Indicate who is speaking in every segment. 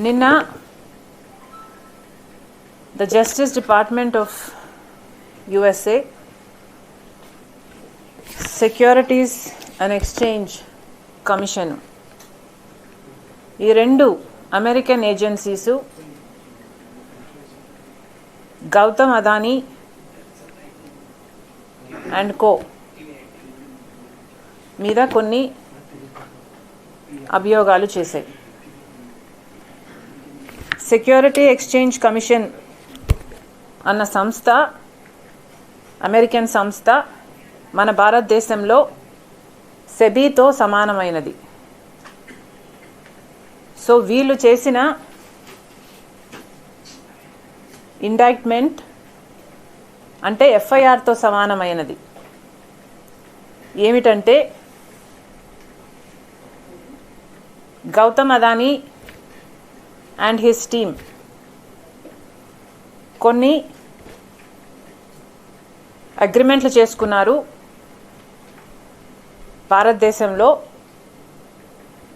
Speaker 1: నిన్న the Justice Department of USA, Securities and Exchange Commission, ఈ రెండు American agencies Gautam Adani and co మీద కొన్ని అభియోగాలు చేశాయి. సెక్యూరిటీ ఎక్స్చేంజ్ కమిషన్ అన్న సంస్థ, అమెరికన్ సంస్థ, మన భారతదేశంలో సెబీతో సమానమైనది. సో వీళ్ళు చేసిన ఇండైట్మెంట్ అంటే ఎఫ్ఐఆర్తో సమానమైనది. ఏమిటంటే Gautam Adani and his team కొన్ని అగ్రిమెంట్లు చేసుకున్నారు. భారతదేశంలో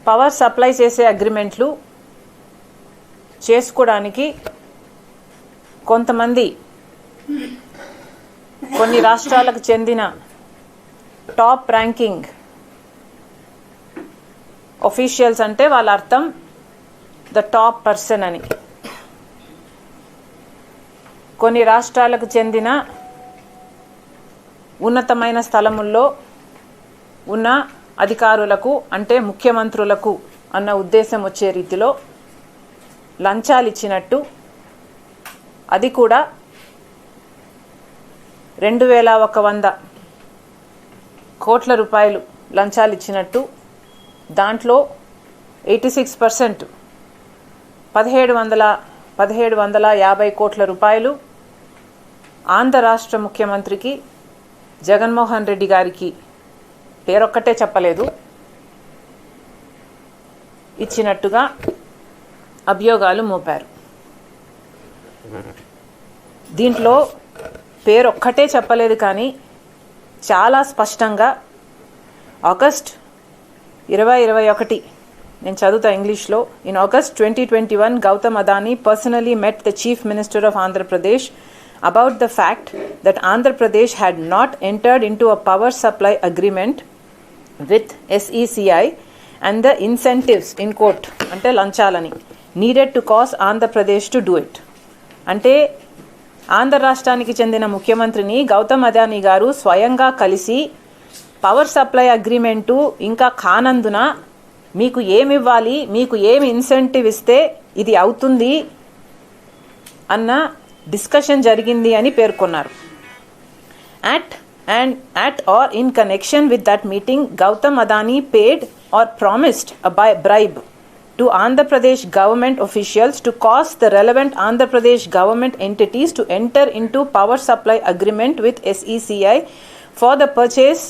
Speaker 1: పవర్ సప్లై చేసే అగ్రిమెంట్లు చేసుకోవడానికి కొంతమంది కొన్ని రాష్ట్రాలకు చెందిన టాప్ ర్యాంకింగ్ ఒఫీషియల్స్, అంటే వాళ్ళ అర్థం ద టాప్ పర్సన్ అని, కొన్ని రాష్ట్రాలకు చెందిన ఉన్నతమైన స్థలముల్లో ఉన్న అధికారులకు, అంటే ముఖ్యమంత్రులకు అన్న ఉద్దేశం వచ్చే రీతిలో లంచాలు ఇచ్చినట్టు, అది కూడా 2100 కోట్ల రూపాయలు లంచాలు ఇచ్చినట్టు, దాంట్లో 86% 1750 కోట్ల రూపాయలు ఆంధ్ర రాష్ట్ర ముఖ్యమంత్రికి జగన్మోహన్ రెడ్డి గారికి, పేరొక్కటే చెప్పలేదు, ఇచ్చినట్టుగా అభియోగాలు మోపారు. దీంట్లో పేరొక్కటే చెప్పలేదు, కానీ చాలా స్పష్టంగా ఆగస్ట్ 2021, నేను చదువుతా ఇంగ్లీష్లో. In August 2021, Gautam Adani personally met the Chief Minister of Andhra Pradesh about the fact that Andhra Pradesh had not entered into a power supply agreement with SECI and the incentives, in quote, ante lanchalani, needed to cause Andhra Pradesh to do it. అంటే ఆంధ్ర రాష్ట్రానికి చెందిన ముఖ్యమంత్రిని గౌతమ్ అదానీ గారు స్వయంగా కలిసి power supply agreement ఇంకా కానందున మీకు ఏమి ఇవ్వాలి, మీకు ఏమి ఇన్సెంటివ్ ఇస్తే ఇది అవుతుంది అన్న డిస్కషన్ జరిగింది అని పేర్కొన్నారు. At or in connection with that meeting, Gautam Adani paid or promised a bribe to Andhra Pradesh government officials to cause the relevant Andhra Pradesh government entities to enter into power supply agreement with SECI for the purchase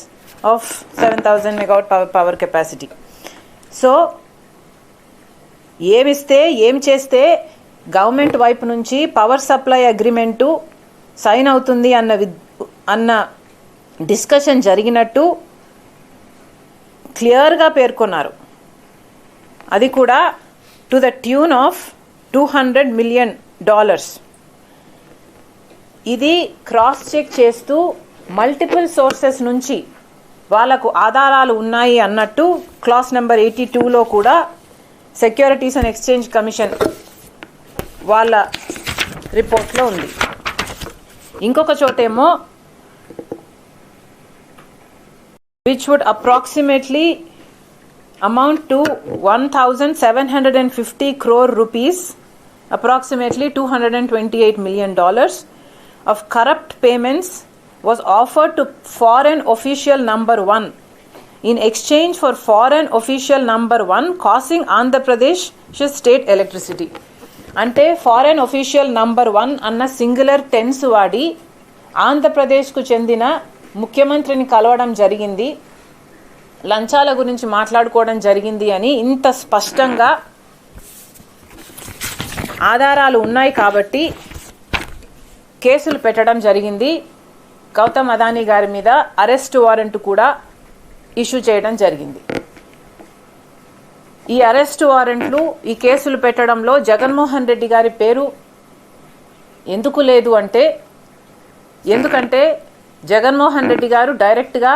Speaker 1: of 7,000 megawatt power capacity. So ఏమిస్తే ఏం చేస్తే government వైపు నుంచి power supply agreement sign అవుతుంది అన్న discussion జరిగినట్టు క్లియర్గా పేర్కొన్నారు. అది కూడా to the tune of $200 million. ఇది క్రాస్ చెక్ చేస్తూ మల్టిపుల్ సోర్సెస్ నుంచి వాళ్ళకు ఆధారాలు ఉన్నాయి అన్నట్టు క్లాస్ నెంబర్ 82లో కూడా సెక్యూరిటీస్ అండ్ ఎక్స్చేంజ్ కమిషన్ వాళ్ళ రిపోర్ట్లో ఉంది. ఇంకొక చోటేమో which would approximately amount to 1,750 crore rupees, approximately $228 million of corrupt payments was offered to foreign official number 1 in exchange for foreign official number 1 causing Andhra Pradesh state electricity. అంటే foreign official number 1 అన్న singular tense వాడి ఆంధ్రప్రదేశ్కు చెందిన ముఖ్యమంత్రిని కలవడం జరిగింది, లంచాల గురించి మాట్లాడుకోవడం జరిగింది అని ఇంత స్పష్టంగా ఆధారాలు ఉన్నాయి కాబట్టి కేసులు పెట్టడం జరిగింది. గౌతమ్ అదానీ గారి మీద అరెస్ట్ వారెంట్ కూడా ఇష్యూ చేయడం జరిగింది. ఈ అరెస్ట్ వారెంట్లు, ఈ కేసులు పెట్టడంలో జగన్మోహన్ రెడ్డి గారి పేరు ఎందుకు లేదు అంటే, ఎందుకంటే జగన్మోహన్ రెడ్డి గారు డైరెక్ట్గా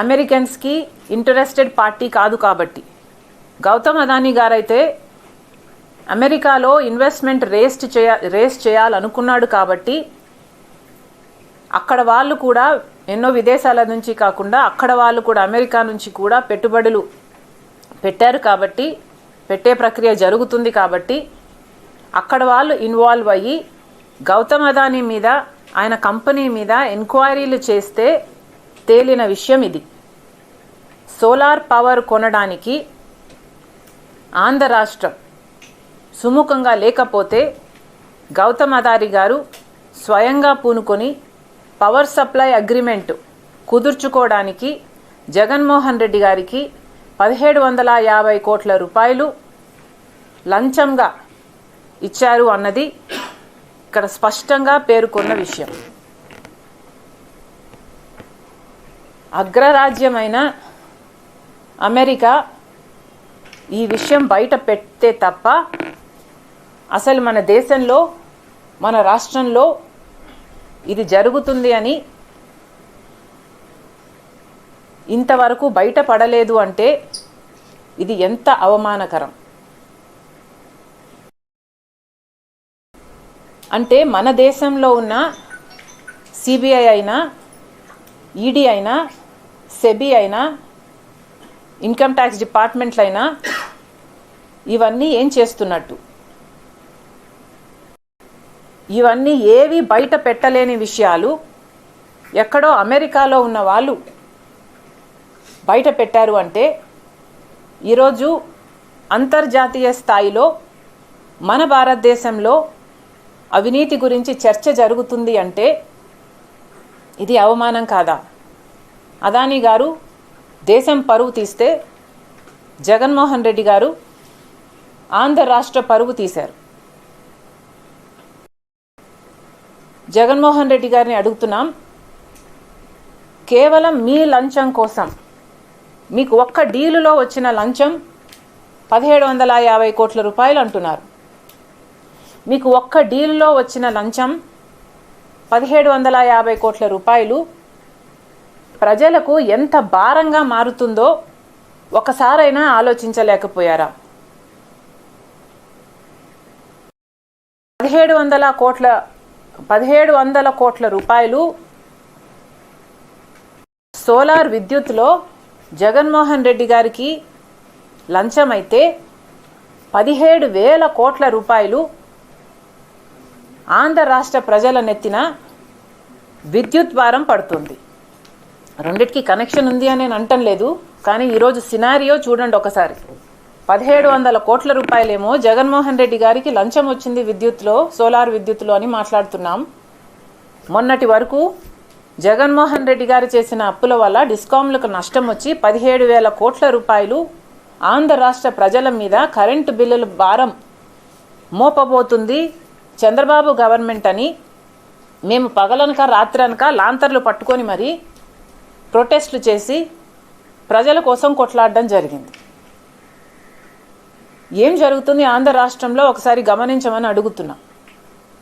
Speaker 1: అమెరికన్స్కి ఇంట్రెస్టెడ్ పార్టీ కాదు కాబట్టి. గౌతమ్ అదానీ గారైతే అమెరికాలో ఇన్వెస్ట్మెంట్ రేస్ చేయాలనుకున్నాడు కాబట్టి అక్కడ వాళ్ళు కూడా ఎన్నో విదేశాల నుంచి కాకుండా అక్కడ వాళ్ళు కూడా అమెరికా నుంచి కూడా పెట్టుబడులు పెట్టారు కాబట్టి, పెట్టే ప్రక్రియ జరుగుతుంది కాబట్టి అక్కడ వాళ్ళు ఇన్వాల్వ్ అయ్యి గౌతమ్ అదానీ మీద, ఆయన కంపెనీ మీద ఎంక్వైరీలు చేస్తే తేలిన విషయం ఇది. సోలార్ పవర్ కొనడానికి ఆంధ్ర రాష్ట్రం సుముఖంగా లేకపోతే గౌతమ్ అదానీ గారు స్వయంగా పూనుకొని పవర్ సప్లై అగ్రిమెంట్ కుదుర్చుకోవడానికి జగన్మోహన్ రెడ్డి గారికి 1750 కోట్ల రూపాయలు లంచంగా ఇచ్చారు అన్నది ఇక్కడ స్పష్టంగా పేర్కొన్న విషయం. అగ్రరాజ్యమైన అమెరికా ఈ విషయం బయట పెడితే తప్ప అసలు మన దేశంలో, మన రాష్ట్రంలో ఇది జరుగుతుంది అని ఇంతవరకు బయటపడలేదు అంటే ఇది ఎంత అవమానకరం. అంటే మన దేశంలో ఉన్న సిబిఐ అయినా, ఈడీ అయినా, సెబీ అయినా, ఇన్కమ్ ట్యాక్స్ డిపార్ట్మెంట్లైనా ఇవన్నీ ఏం చేస్తున్నట్టు? ఇవన్నీ ఏవి బయట పెట్టలేని విషయాలు ఎక్కడో అమెరికాలో ఉన్న వాళ్ళు బయట పెట్టారు అంటే ఈరోజు అంతర్జాతీయ స్థాయిలో మన భారతదేశంలో అవినీతి గురించి చర్చ జరుగుతుంది అంటే ఇది అవమానం కాదా? అదానీ గారు దేశం పరువు తీస్తే జగన్మోహన్ రెడ్డి గారు ఆంధ్ర రాష్ట్ర పరువు తీశారు. జగన్మోహన్ రెడ్డి గారిని అడుగుతున్నాం, కేవలం మీ లంచం కోసం, మీకు ఒక్క డీలులో వచ్చిన లంచం 1750 కోట్ల రూపాయలు అంటున్నారు. మీకు ఒక్క డీలులో వచ్చిన లంచం 1750 కోట్ల రూపాయలు ప్రజలకు ఎంత భారంగా మారుతుందో ఒకసారైనా ఆలోచించలేకపోయారా? 1700 కోట్ల రూపాయలు సోలార్ విద్యుత్లో జగన్మోహన్ రెడ్డి గారికి లంచం అయితే 17,000 కోట్ల రూపాయలు ఆంధ్ర రాష్ట్ర ప్రజల నెత్తిన విద్యుత్ భారం పడుతుంది. రెండిటికి కనెక్షన్ ఉంది అని నేను అంటం లేదు, కానీ ఈరోజు సినారియో చూడండి ఒకసారి. 1700 కోట్ల రూపాయలేమో జగన్మోహన్ రెడ్డి గారికి లంచం వచ్చింది విద్యుత్లో, సోలార్ విద్యుత్లో అని మాట్లాడుతున్నాం. మొన్నటి వరకు జగన్మోహన్ రెడ్డి గారు చేసిన అప్పుల వల్ల డిస్కామ్లకు నష్టం వచ్చి 17,000 కోట్ల రూపాయలు ఆంధ్ర రాష్ట్ర ప్రజల మీద కరెంటు బిల్లుల భారం మోపబోతుంది చంద్రబాబు గవర్నమెంట్ అని మేము పగలనక రాత్రనక లాంతర్లు పట్టుకొని మరి ప్రొటెస్టులు చేసి ప్రజల కోసం కొట్లాడడం జరిగింది. ఏం జరుగుతుంది ఆంధ్ర రాష్ట్రంలో ఒకసారి గమనించమని అడుగుతున్నా.